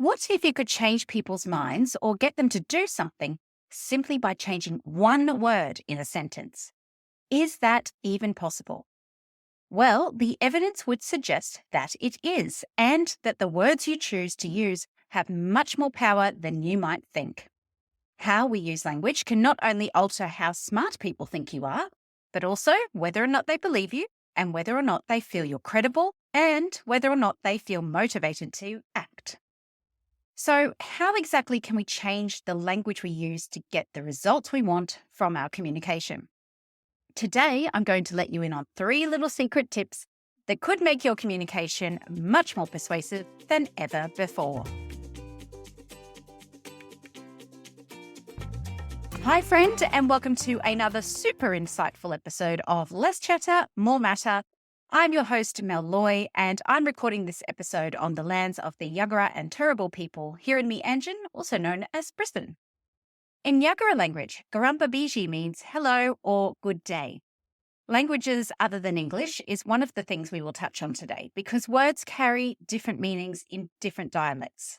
What if you could change people's minds or get them to do something simply by changing one word in a sentence? Is that even possible? Well, the evidence would suggest that it is, and that the words you choose to use have much more power than you might think. How we use language can not only alter how smart people think you are, but also whether or not they believe you, and whether or not they feel you're credible, and whether or not they feel motivated to act. So, how exactly can we change the language we use to get the results we want from our communication? Today, I'm going to let you in on 3 little secret tips that could make your communication much more persuasive than ever before. Hi, friend, and welcome to another super insightful episode of Less Chatter, More Matter. I'm your host, Mel Loy, and I'm recording this episode on the lands of the Yagara and Turrbal people here in Meanjin, also known as Brisbane. In Yagara language, Garamba Biji means hello or good day. Languages other than English is one of the things we will touch on today because words carry different meanings in different dialects.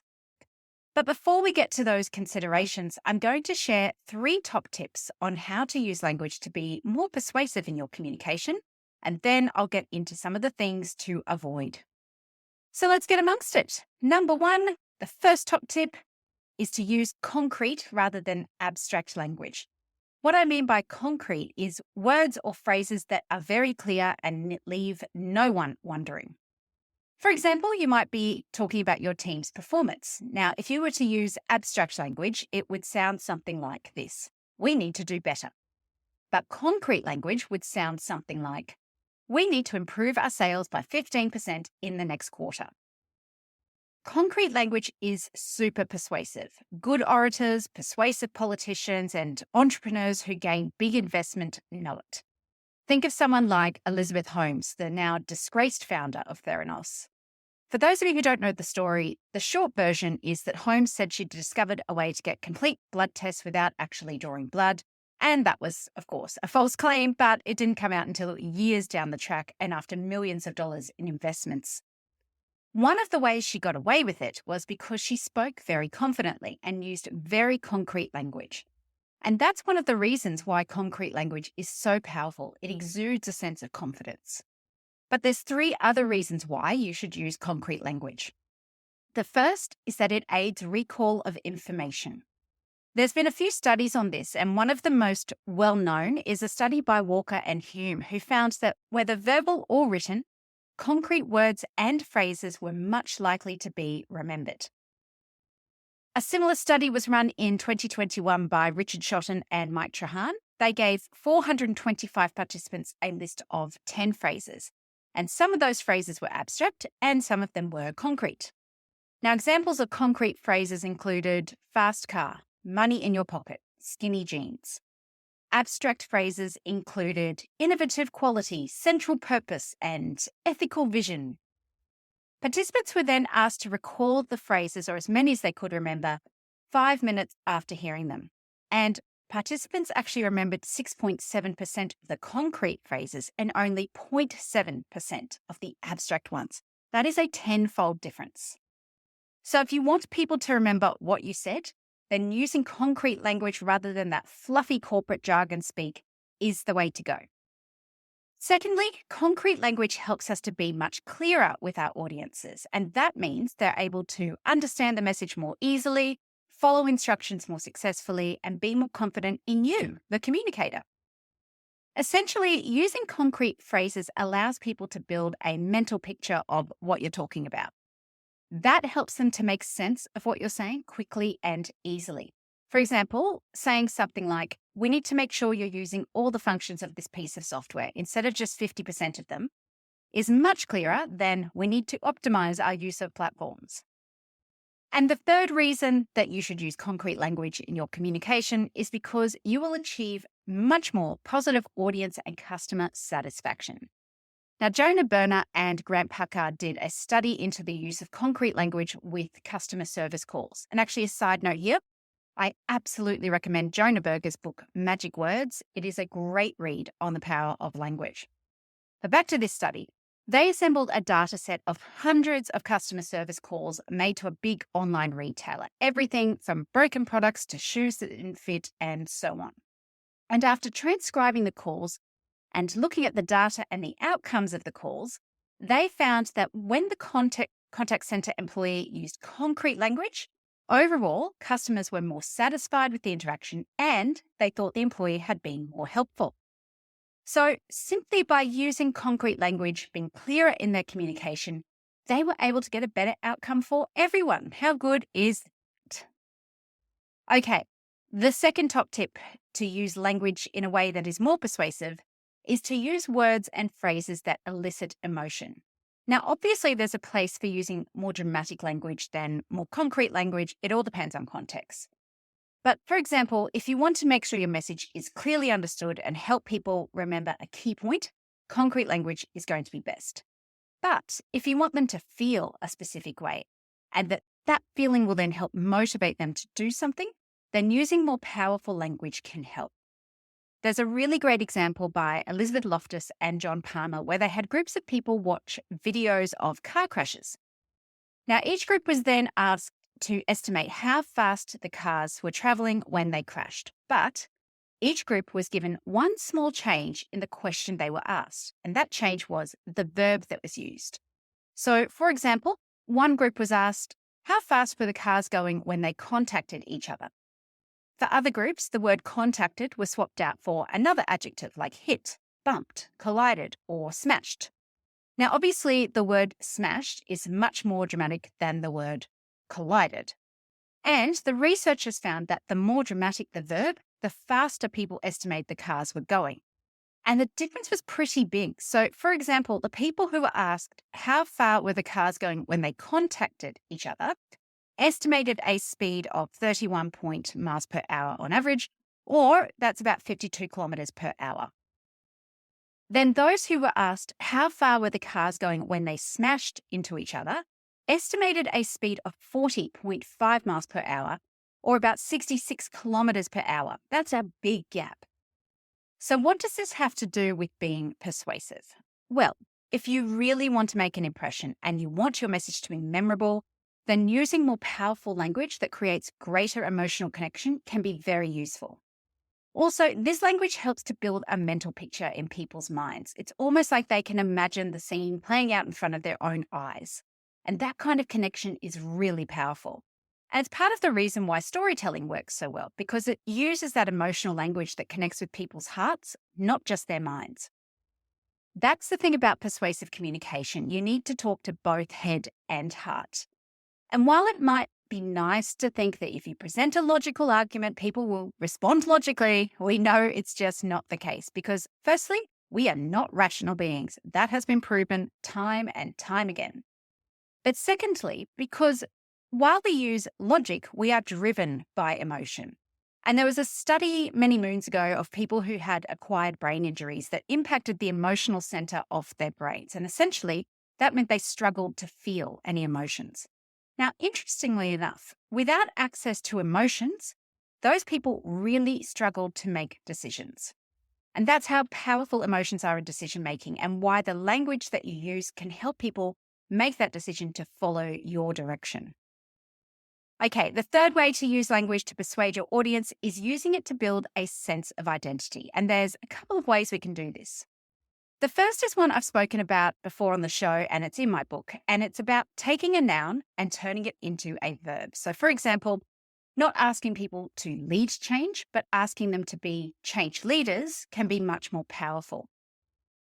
But before we get to those considerations, I'm going to share 3 top tips on how to use language to be more persuasive in your communication, and then I'll get into some of the things to avoid. So let's get amongst it. Number 1, the first top tip is to use concrete rather than abstract language. What I mean by concrete is words or phrases that are very clear and leave no one wondering. For example, you might be talking about your team's performance. Now, if you were to use abstract language, it would sound something like this: we need to do better. But concrete language would sound something like, we need to improve our sales by 15% in the next quarter. Concrete language is super persuasive. Good orators, persuasive politicians, and entrepreneurs who gain big investment know it. Think of someone like Elizabeth Holmes, the now disgraced founder of Theranos. For those of you who don't know the story, the short version is that Holmes said she'd discovered a way to get complete blood tests without actually drawing blood. And that was, of course, a false claim, but it didn't come out until years down the track and after millions of dollars in investments. One of the ways she got away with it was because she spoke very confidently and used very concrete language. And that's one of the reasons why concrete language is so powerful. It exudes a sense of confidence. But there's 3 other reasons why you should use concrete language. The first is that it aids recall of information. There's been a few studies on this, and one of the most well-known is a study by Walker and Hume, who found that whether verbal or written, concrete words and phrases were much likely to be remembered. A similar study was run in 2021 by Richard Shotton and Mike Trahan. They gave 425 participants a list of 10 phrases, and some of those phrases were abstract and some of them were concrete. Now, examples of concrete phrases included fast car, money in your pocket, skinny jeans. Abstract phrases included innovative quality, central purpose, and ethical vision. Participants were then asked to recall the phrases, or as many as they could remember, 5 minutes after hearing them. And participants actually remembered 6.7% of the concrete phrases and only 0.7% of the abstract ones. That is a 10-fold difference. So if you want people to remember what you said, then using concrete language rather than that fluffy corporate jargon speak is the way to go. Secondly, concrete language helps us to be much clearer with our audiences, and that means they're able to understand the message more easily, follow instructions more successfully, and be more confident in you, the communicator. Essentially, using concrete phrases allows people to build a mental picture of what you're talking about. That helps them to make sense of what you're saying quickly and easily. For example, saying something like, we need to make sure you're using all the functions of this piece of software instead of just 50% of them, is much clearer than we need to optimize our use of platforms. And the third reason that you should use concrete language in your communication is because you will achieve much more positive audience and customer satisfaction. Now, Jonah Berner and Grant Packard did a study into the use of concrete language with customer service calls. And actually, a side note here, I absolutely recommend Jonah Berger's book, Magic Words. It is a great read on the power of language. But back to this study. They assembled a data set of hundreds of customer service calls made to a big online retailer, everything from broken products to shoes that didn't fit and so on. And after transcribing the calls and looking at the data and the outcomes of the calls, they found that when the contact center employee used concrete language, overall, customers were more satisfied with the interaction and they thought the employee had been more helpful. So, simply by using concrete language, being clearer in their communication, they were able to get a better outcome for everyone. How good is that? Okay, the second top tip to use language in a way that is more persuasive is to use words and phrases that elicit emotion. Now, obviously, there's a place for using more dramatic language than more concrete language. It all depends on context. But for example, if you want to make sure your message is clearly understood and help people remember a key point, concrete language is going to be best. But if you want them to feel a specific way and that feeling will then help motivate them to do something, then using more powerful language can help. There's a really great example by Elizabeth Loftus and John Palmer where they had groups of people watch videos of car crashes. Now, each group was then asked to estimate how fast the cars were traveling when they crashed. But each group was given one small change in the question they were asked, and that change was the verb that was used. So, for example, one group was asked, how fast were the cars going when they contacted each other? For other groups, the word contacted was swapped out for another adjective like hit, bumped, collided, or smashed. Now, obviously, the word smashed is much more dramatic than the word collided. And the researchers found that the more dramatic the verb, the faster people estimate the cars were going. And the difference was pretty big. So, for example, the people who were asked how far were the cars going when they contacted each other estimated a speed of 31 miles per hour on average, or that's about 52 kilometers per hour. Then those who were asked how far were the cars going when they smashed into each other estimated a speed of 40.5 miles per hour, or about 66 kilometers per hour. That's a big gap. So what does this have to do with being persuasive? Well, if you really want to make an impression and you want your message to be memorable, then using more powerful language that creates greater emotional connection can be very useful. Also, this language helps to build a mental picture in people's minds. It's almost like they can imagine the scene playing out in front of their own eyes. And that kind of connection is really powerful. And it's part of the reason why storytelling works so well, because it uses that emotional language that connects with people's hearts, not just their minds. That's the thing about persuasive communication. You need to talk to both head and heart. And while it might be nice to think that if you present a logical argument, people will respond logically, we know it's just not the case because, firstly, we are not rational beings. That has been proven time and time again. But secondly, because while we use logic, we are driven by emotion. And there was a study many moons ago of people who had acquired brain injuries that impacted the emotional center of their brains. And essentially, that meant they struggled to feel any emotions. Now, interestingly enough, without access to emotions, those people really struggled to make decisions. And that's how powerful emotions are in decision making and why the language that you use can help people make that decision to follow your direction. Okay, the third way to use language to persuade your audience is using it to build a sense of identity. And there's a couple of ways we can do this. The first is one I've spoken about before on the show, and it's in my book, and it's about taking a noun and turning it into a verb. So, for example, not asking people to lead change, but asking them to be change leaders can be much more powerful.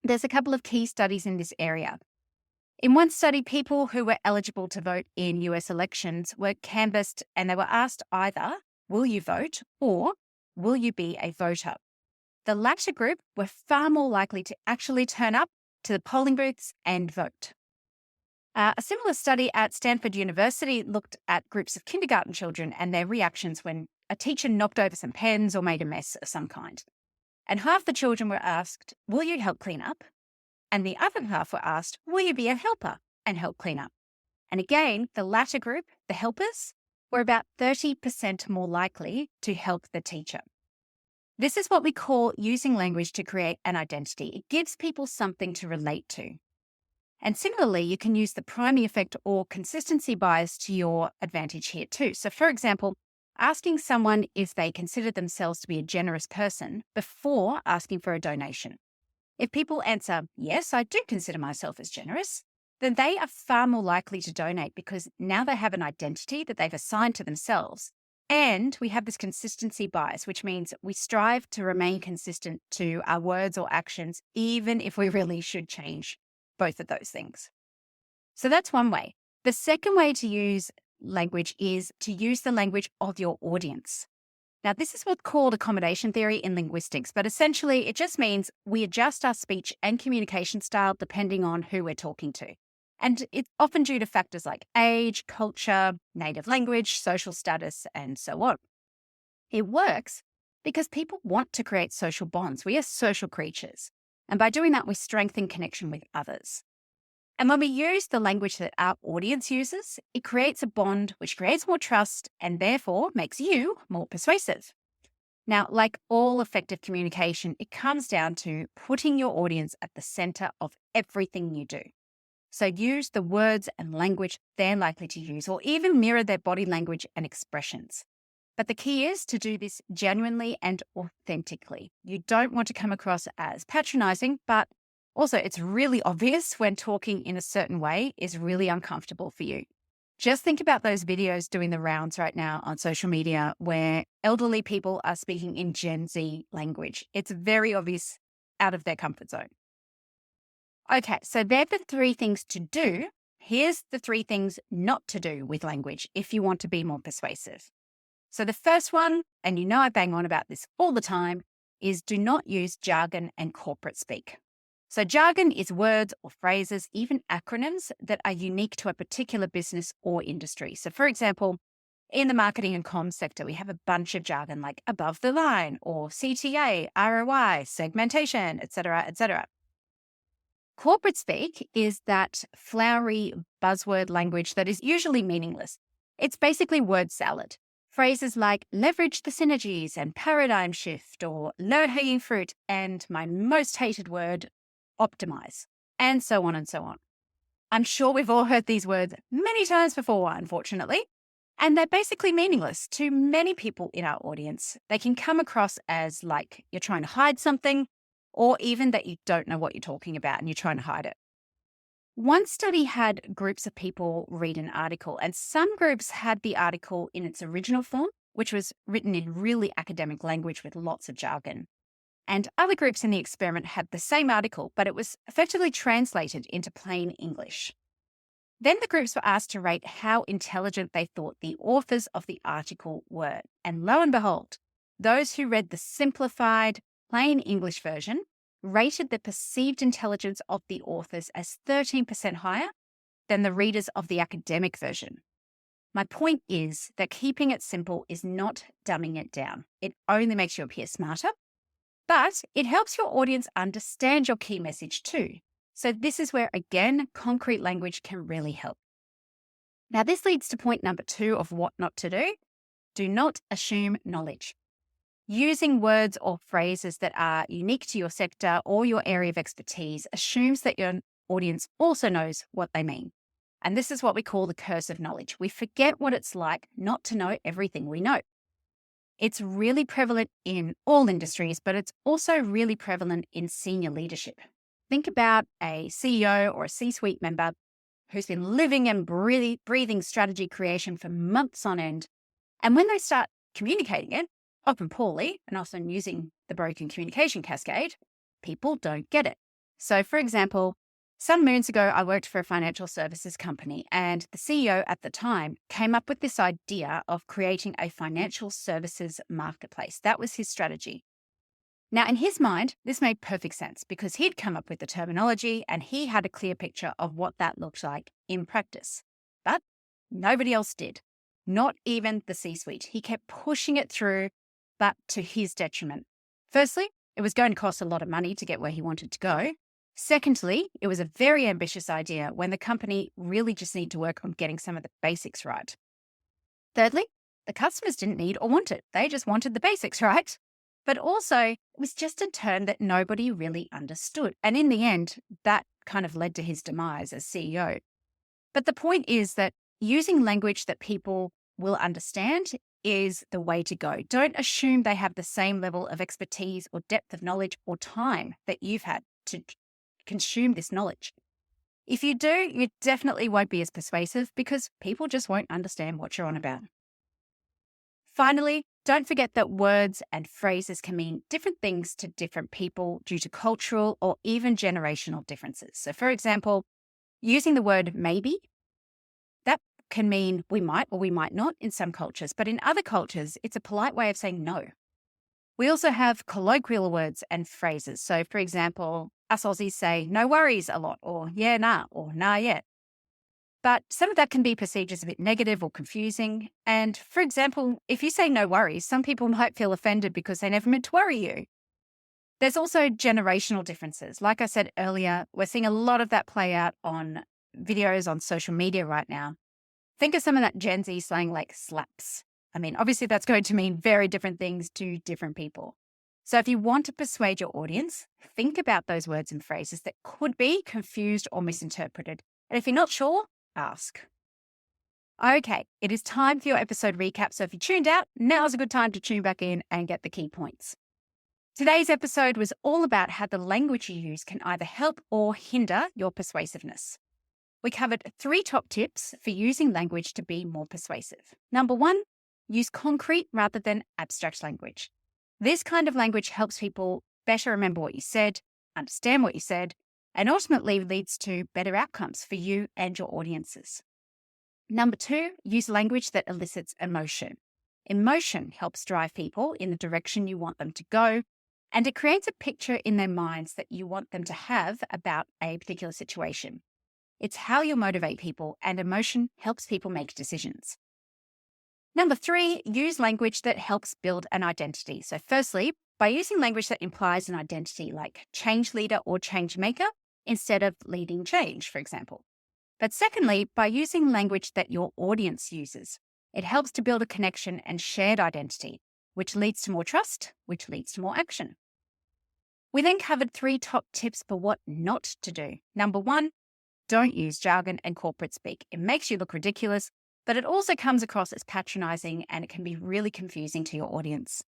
There's a couple of key studies in this area. In one study, people who were eligible to vote in US elections were canvassed and they were asked either, will you vote or will you be a voter? The latter group were far more likely to actually turn up to the polling booths and vote. A similar study at Stanford University looked at groups of kindergarten children and their reactions when a teacher knocked over some pens or made a mess of some kind. And half the children were asked, will you help clean up? And the other half were asked, will you be a helper and help clean up? And again, the latter group, the helpers, were about 30% more likely to help the teacher. This is what we call using language to create an identity. It gives people something to relate to. And similarly, you can use the priming effect or consistency bias to your advantage here too. So for example, asking someone if they consider themselves to be a generous person before asking for a donation. If people answer, yes, I do consider myself as generous, then they are far more likely to donate because now they have an identity that they've assigned to themselves. And we have this consistency bias, which means we strive to remain consistent to our words or actions, even if we really should change both of those things. So that's one way. The second way to use language is to use the language of your audience. Now, this is what's called accommodation theory in linguistics, but essentially it just means we adjust our speech and communication style depending on who we're talking to. And it's often due to factors like age, culture, native language, social status, and so on. It works because people want to create social bonds. We are social creatures. And by doing that, we strengthen connection with others. And when we use the language that our audience uses, it creates a bond which creates more trust and therefore makes you more persuasive. Now, like all effective communication, it comes down to putting your audience at the center of everything you do. So use the words and language they're likely to use, or even mirror their body language and expressions. But the key is to do this genuinely and authentically. You don't want to come across as patronizing, but also it's really obvious when talking in a certain way is really uncomfortable for you. Just think about those videos doing the rounds right now on social media where elderly people are speaking in Gen Z language. It's very obvious out of their comfort zone. Okay, so they're the three things to do. Here's the three things not to do with language if you want to be more persuasive. So the first one, and you know I bang on about this all the time, is do not use jargon and corporate speak. So jargon is words or phrases, even acronyms that are unique to a particular business or industry. So for example, in the marketing and comms sector, we have a bunch of jargon like above the line or CTA, ROI, segmentation, etc., etc. Corporate speak is that flowery buzzword language that is usually meaningless. It's basically word salad. Phrases like leverage the synergies and paradigm shift or low-hanging fruit and my most hated word, optimize, and so on and so on. I'm sure we've all heard these words many times before, unfortunately, and they're basically meaningless to many people in our audience. They can come across as like you're trying to hide something, or even that you don't know what you're talking about and you're trying to hide it. One study had groups of people read an article, and some groups had the article in its original form, which was written in really academic language with lots of jargon. And other groups in the experiment had the same article, but it was effectively translated into plain English. Then the groups were asked to rate how intelligent they thought the authors of the article were. And lo and behold, those who read the simplified, plain English version rated the perceived intelligence of the authors as 13% higher than the readers of the academic version. My point is that keeping it simple is not dumbing it down. It only makes you appear smarter, but it helps your audience understand your key message too. So this is where, again, concrete language can really help. Now, this leads to point number 2 of what not to do. Do not assume knowledge. Using words or phrases that are unique to your sector or your area of expertise assumes that your audience also knows what they mean. And this is what we call the curse of knowledge. We forget what it's like not to know everything we know. It's really prevalent in all industries, but it's also really prevalent in senior leadership. Think about a CEO or a C-suite member who's been living and breathing strategy creation for months on end. And when they start communicating it, often poorly, and often using the broken communication cascade, people don't get it. So for example, some moons ago, I worked for a financial services company, and the CEO at the time came up with this idea of creating a financial services marketplace. That was his strategy. Now, in his mind, this made perfect sense because he'd come up with the terminology and he had a clear picture of what that looked like in practice. But nobody else did, not even the C-suite. He kept pushing it through, but to his detriment. Firstly, it was going to cost a lot of money to get where he wanted to go. Secondly, it was a very ambitious idea when the company really just needed to work on getting some of the basics right. Thirdly, the customers didn't need or want it. They just wanted the basics right. But also, it was just a term that nobody really understood. And in the end, that kind of led to his demise as CEO. But the point is that using language that people will understand is the way to go. Don't assume they have the same level of expertise or depth of knowledge or time that you've had to consume this knowledge. If you do, you definitely won't be as persuasive because people just won't understand what you're on about. Finally, don't forget that words and phrases can mean different things to different people due to cultural or even generational differences. So, for example, using the word maybe, that can mean we might or we might not in some cultures, but in other cultures, it's a polite way of saying no. We also have colloquial words and phrases. So, for example, us Aussies say no worries a lot, or yeah, nah, or nah, yeah. But some of that can be perceived as a bit negative or confusing. And for example, if you say no worries, some people might feel offended because they never meant to worry you. There's also generational differences. Like I said earlier, we're seeing a lot of that play out on videos on social media right now. Think of some of that Gen Z slang like slaps. I mean, obviously that's going to mean very different things to different people. So if you want to persuade your audience, think about those words and phrases that could be confused or misinterpreted. And if you're not sure, ask. Okay, it is time for your episode recap. So if you tuned out, now's a good time to tune back in and get the key points. Today's episode was all about how the language you use can either help or hinder your persuasiveness. We covered 3 top tips for using language to be more persuasive. Number 1, use concrete rather than abstract language. This kind of language helps people better remember what you said, understand what you said, and ultimately leads to better outcomes for you and your audiences. Number 2, use language that elicits emotion. Emotion helps drive people in the direction you want them to go, and it creates a picture in their minds that you want them to have about a particular situation. It's how you motivate people, and emotion helps people make decisions. Number 3, use language that helps build an identity. So firstly, by using language that implies an identity like change leader or change maker instead of leading change, for example. But secondly, by using language that your audience uses, it helps to build a connection and shared identity, which leads to more trust, which leads to more action. We then covered 3 top tips for what not to do. Number 1, don't use jargon and corporate speak. It makes you look ridiculous, but it also comes across as patronizing and it can be really confusing to your audience.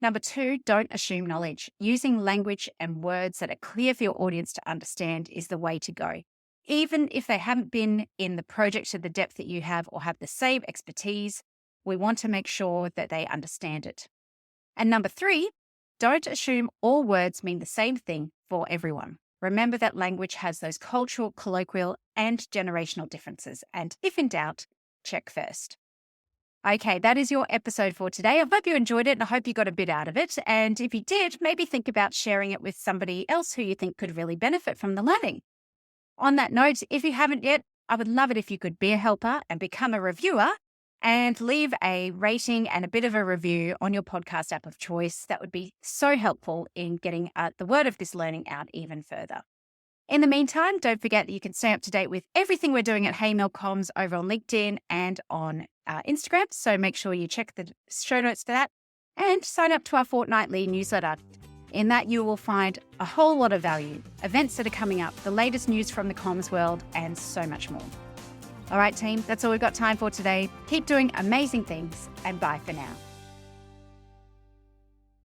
Number 2, don't assume knowledge. Using language and words that are clear for your audience to understand is the way to go. Even if they haven't been in the project to the depth that you have or have the same expertise, we want to make sure that they understand it. And number 3, don't assume all words mean the same thing for everyone. Remember that language has those cultural, colloquial, and generational differences. And if in doubt, check first. Okay, that is your episode for today. I hope you enjoyed it and I hope you got a bit out of it. And if you did, maybe think about sharing it with somebody else who you think could really benefit from the learning. On that note, if you haven't yet, I would love it if you could be a helper and become a reviewer and leave a rating and a bit of a review on your podcast app of choice. That would be so helpful in getting the word of this learning out even further. In the meantime, don't forget that you can stay up to date with everything we're doing at Hey Mel Comms over on LinkedIn and on Instagram. So make sure you check the show notes for that and sign up to our fortnightly newsletter. In that, you will find a whole lot of value, events that are coming up, the latest news from the comms world, and so much more. All right, team, that's all we've got time for today. Keep doing amazing things, and bye for now.